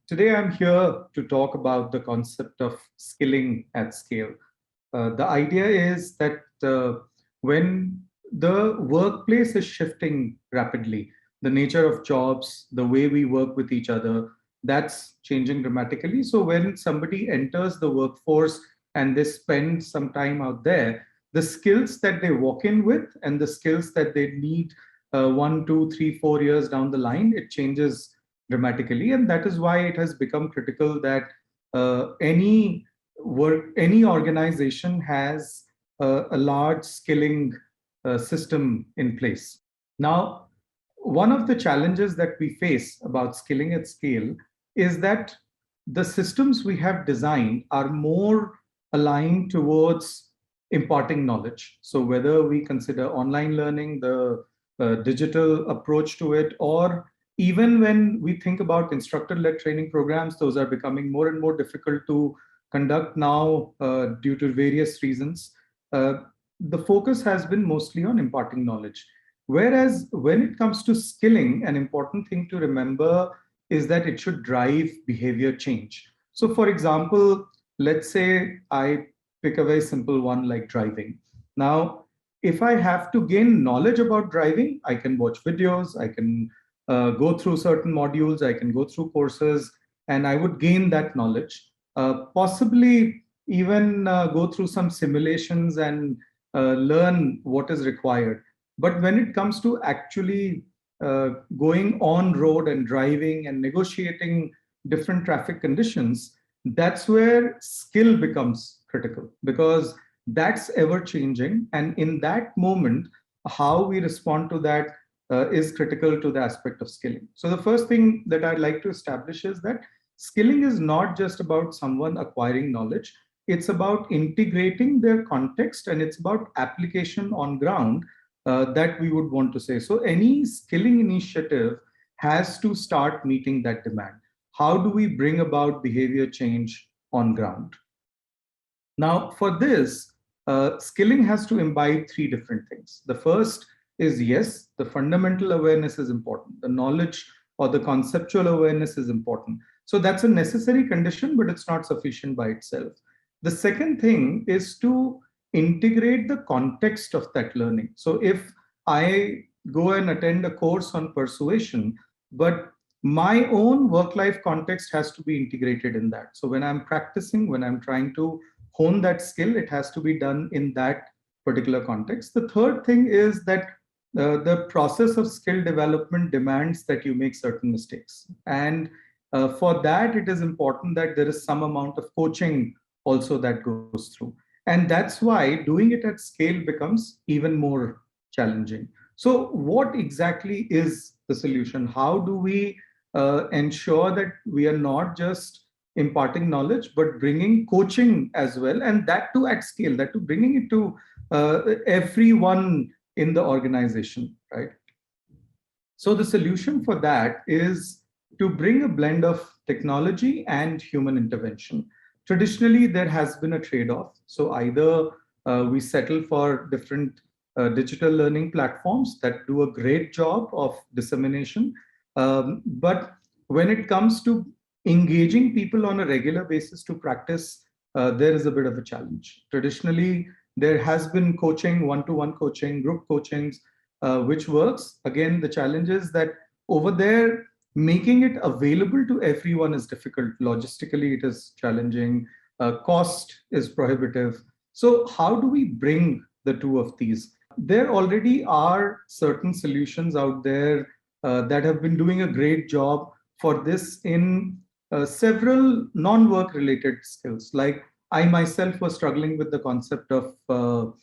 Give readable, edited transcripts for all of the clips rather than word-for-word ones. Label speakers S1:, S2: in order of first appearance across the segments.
S1: Today I'm here to talk about the concept of skilling at scale. The idea is that when the workplace is shifting rapidly, the nature of jobs, the way we work with each other, that's changing dramatically. So when somebody enters the workforce and they spend some time out there, the skills that they walk in with and the skills that they need 1, 2, 3, 4 years down the line, it changes dramatically. And that is why it has become critical that any organization has a large skilling system in place. Now, one of the challenges that we face about skilling at scale is that the systems we have designed are more aligned towards imparting knowledge. So whether we consider online learning, the digital approach to it, or even when we think about instructor-led training programs, those are becoming more and more difficult to conduct now due to various reasons. The focus has been mostly on imparting knowledge. Whereas when it comes to skilling, an important thing to remember is that it should drive behavior change. So for example, let's say I pick a very simple one like driving. Now, if I have to gain knowledge about driving, I can watch videos, I can go through certain modules, I can go through courses, and I would gain that knowledge. Possibly even go through some simulations and learn what is required. But when it comes to actually going on road and driving and negotiating different traffic conditions, that's where skill becomes critical, because that's ever changing. And in that moment, how we respond to that is critical to the aspect of skilling. So the first thing that I'd like to establish is that skilling is not just about someone acquiring knowledge. It's about integrating their context, and it's about application on ground that we would want to say. So any skilling initiative has to start meeting that demand. How do we bring about behavior change on ground? Now, for this, skilling has to imbibe three different things. The first is, yes, the fundamental awareness is important. The knowledge or the conceptual awareness is important. So that's a necessary condition, but it's not sufficient by itself. The second thing is to integrate the context of that learning. So if I go and attend a course on persuasion, but my own work-life context has to be integrated in that. So when I'm practicing, when I'm trying to hone that skill, it has to be done in that particular context. The third thing is that the process of skill development demands that you make certain mistakes. And for that, it is important that there is some amount of coaching also that goes through. And that's why doing it at scale becomes even more challenging. So what exactly is the solution? How do we ensure that we are not just imparting knowledge, but bringing coaching as well, and that too at scale, that too bringing it to everyone in the organization, right? So the solution for that is to bring a blend of technology and human intervention. Traditionally, there has been a trade-off. So either we settle for different digital learning platforms that do a great job of dissemination, but when it comes to engaging people on a regular basis to practice, there is a bit of a challenge. Traditionally, there has been coaching, one-to-one coaching, group coachings, which works. Again, the challenge is that over there, making it available to everyone is difficult. Logistically, it is challenging. Cost is prohibitive. So how do we bring the two of these? There already are certain solutions out there that have been doing a great job for this in several non-work related skills. Like I myself was struggling with the concept of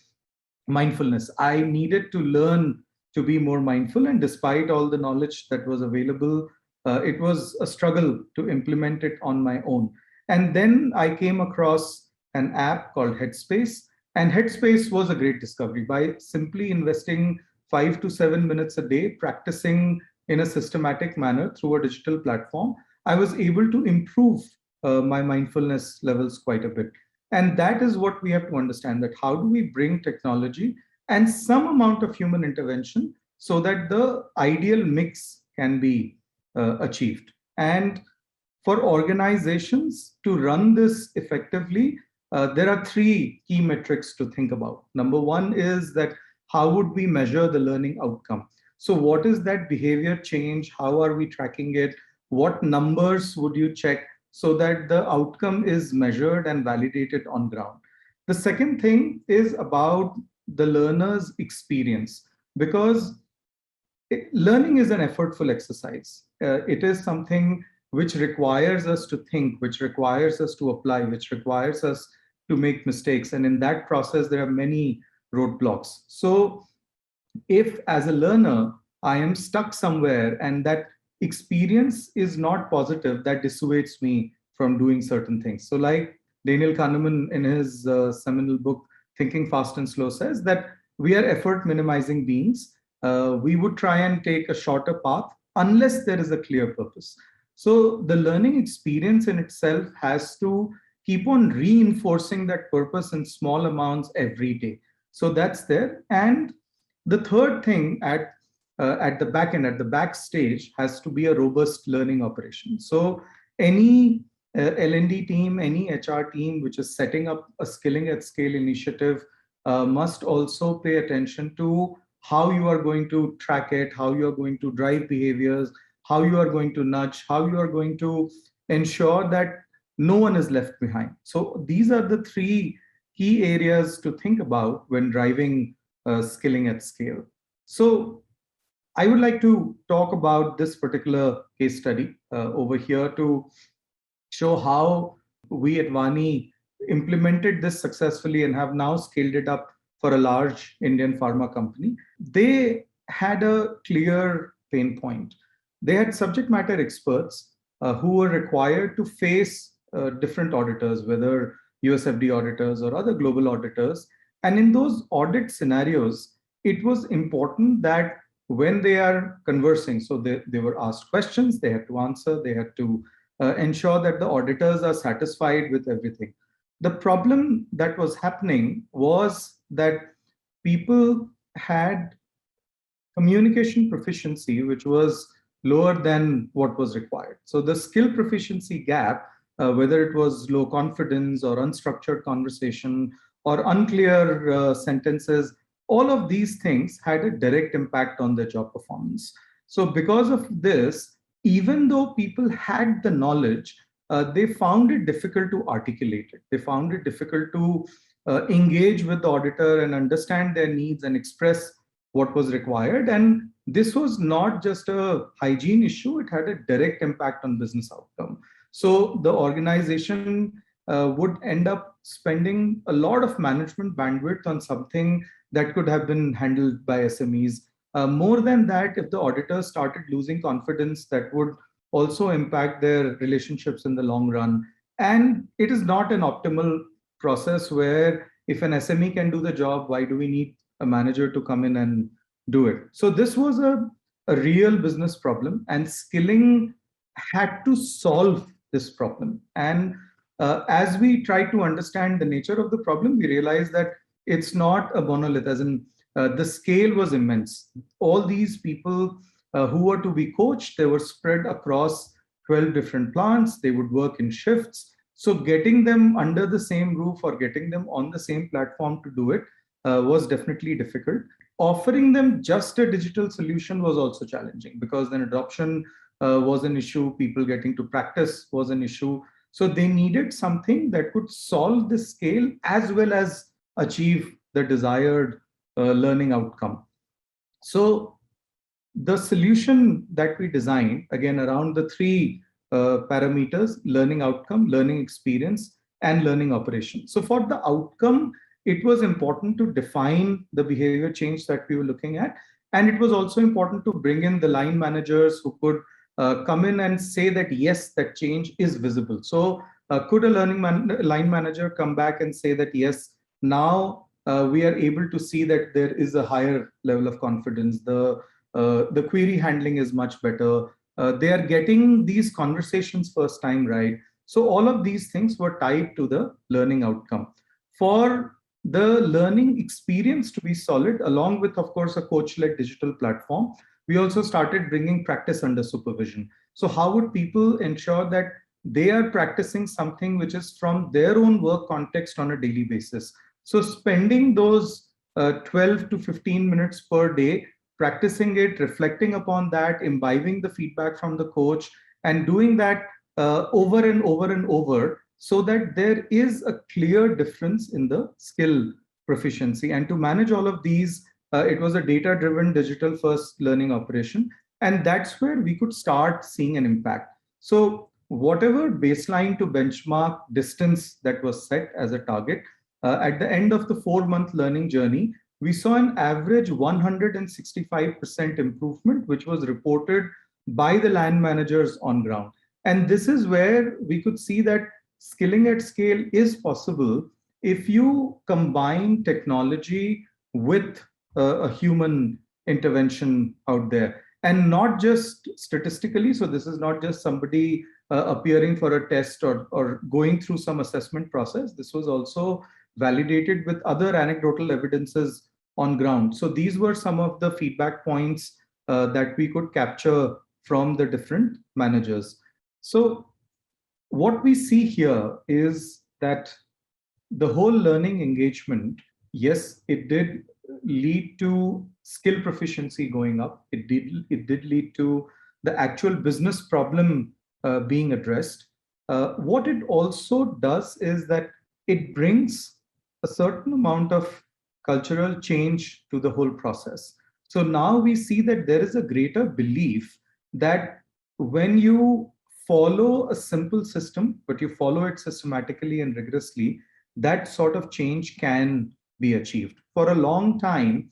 S1: mindfulness. I needed to learn to be more mindful, and despite all the knowledge that was available, it was a struggle to implement it on my own. And then I came across an app called Headspace, and Headspace was a great discovery. By simply investing 5 to 7 minutes a day, practicing in a systematic manner through a digital platform, I was able to improve my mindfulness levels quite a bit. And that is what we have to understand, that how do we bring technology and some amount of human intervention so that the ideal mix can be achieved. And For organizations to run this effectively, there are three key metrics to think about. Number one is that how would we measure the learning outcome? So what is that behavior change? How are we tracking it? What numbers would you check so that the outcome is measured and validated on ground? The second thing is about the learner's experience, because learning is an effortful exercise. It is something which requires us to think, which requires us to apply, which requires us to make mistakes. And in that process, there are many roadblocks. So if as a learner, I am stuck somewhere and that experience is not positive, that dissuades me from doing certain things. So like Daniel Kahneman in his seminal book, Thinking Fast and Slow says that we are effort minimizing beings. We would try and take a shorter path unless there is a clear purpose. So the learning experience in itself has to keep on reinforcing that purpose in small amounts every day. So that's there. And the third thing at the back end, at the backstage, has to be a robust learning operation. So any L&D team, any HR team which is setting up a skilling at scale initiative must also pay attention to how you are going to track it, how you are going to drive behaviors, how you are going to nudge, how you are going to ensure that no one is left behind. So these are the three key areas to think about when driving skilling at scale. So I would like to talk about this particular case study over here to show how we at Vani implemented this successfully and have now scaled it up for a large Indian pharma company. They had a clear pain point. They had subject matter experts who were required to face different auditors, whether USFD auditors or other global auditors. And in those audit scenarios, it was important that when they are conversing, so they were asked questions, they had to answer, they had to ensure that the auditors are satisfied with everything. The problem that was happening was that people had communication proficiency which was lower than what was required. So the skill proficiency gap, whether it was low confidence or unstructured conversation or unclear sentences, all of these things had a direct impact on their job performance. So because of this, even though people had the knowledge, they found it difficult to articulate it. They found it difficult to engage with the auditor and understand their needs and express what was required. And this was not just a hygiene issue, it had a direct impact on business outcome. So the organization would end up spending a lot of management bandwidth on something that could have been handled by SMEs. More than that, if the auditors started losing confidence, that would also impact their relationships in the long run. And it is not an optimal process where if an SME can do the job, why do we need a manager to come in and do it? So this was a real business problem, and skilling had to solve this problem. And as we try to understand the nature of the problem, we realize that it's not a monolith, as in the scale was immense. All these people who were to be coached, they were spread across 12 different plants. They would work in shifts. So getting them under the same roof or getting them on the same platform to do it was definitely difficult. Offering them just a digital solution was also challenging, because then adoption was an issue. People getting to practice was an issue. So they needed something that could solve this scale as well as achieve the desired learning outcome. So the solution that we designed, again, around the three parameters: learning outcome, learning experience, and learning operation. So for the outcome, it was important to define the behavior change that we were looking at. And it was also important to bring in the line managers who could come in and say that, yes, that change is visible. So could a line manager come back and say that, yes, now we are able to see that there is a higher level of confidence. The query handling is much better. They are getting these conversations first time right. So all of these things were tied to the learning outcome. For the learning experience to be solid, along with, of course, a coach-led digital platform, we also started bringing practice under supervision. So how would people ensure that they are practicing something which is from their own work context on a daily basis. So spending those 12 to 15 minutes per day, practicing it, reflecting upon that, imbibing the feedback from the coach, and doing that over and over and over, so that there is a clear difference in the skill proficiency. And to manage all of these, it was a data-driven, digital-first learning operation. And that's where we could start seeing an impact. So whatever baseline to benchmark distance that was set as a target, at the end of the 4-month learning journey, we saw an average 165% improvement, which was reported by the land managers on ground. And this is where we could see that skilling at scale is possible if you combine technology with a human intervention out there, and not just statistically. So this is not just somebody appearing for a test or going through some assessment process. This was also validated with other anecdotal evidences on ground. So these were some of the feedback points that we could capture from the different managers. So what we see here is that the whole learning engagement, yes, it did lead to skill proficiency going up. It did lead to the actual business problem being addressed. What it also does is that it brings a certain amount of cultural change to the whole process. So now we see that there is a greater belief that when you follow a simple system, but you follow it systematically and rigorously, that sort of change can be achieved. For a long time,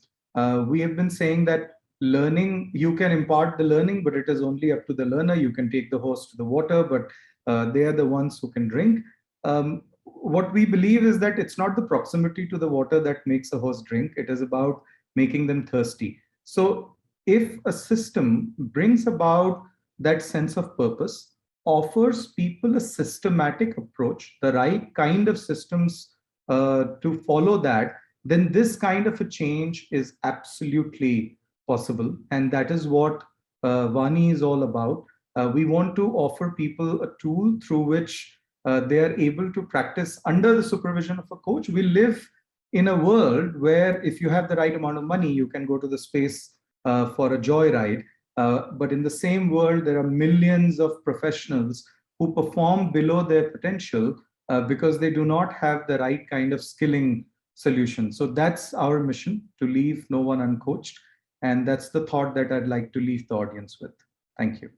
S1: we have been saying that learning, you can impart the learning, but it is only up to the learner. You can take the horse to the water, but they are the ones who can drink. What we believe is that it's not the proximity to the water that makes a horse drink. It is about making them thirsty. So if a system brings about that sense of purpose, offers people a systematic approach, the right kind of systems to follow that, then this kind of a change is absolutely possible. And that is what Vani is all about. We want to offer people a tool through which they are able to practice under the supervision of a coach. We live in a world where if you have the right amount of money, you can go to the space for a joyride. But in the same world, there are millions of professionals who perform below their potential because they do not have the right kind of skilling solution. So that's our mission, to leave no one uncoached. And that's the thought that I'd like to leave the audience with. Thank you.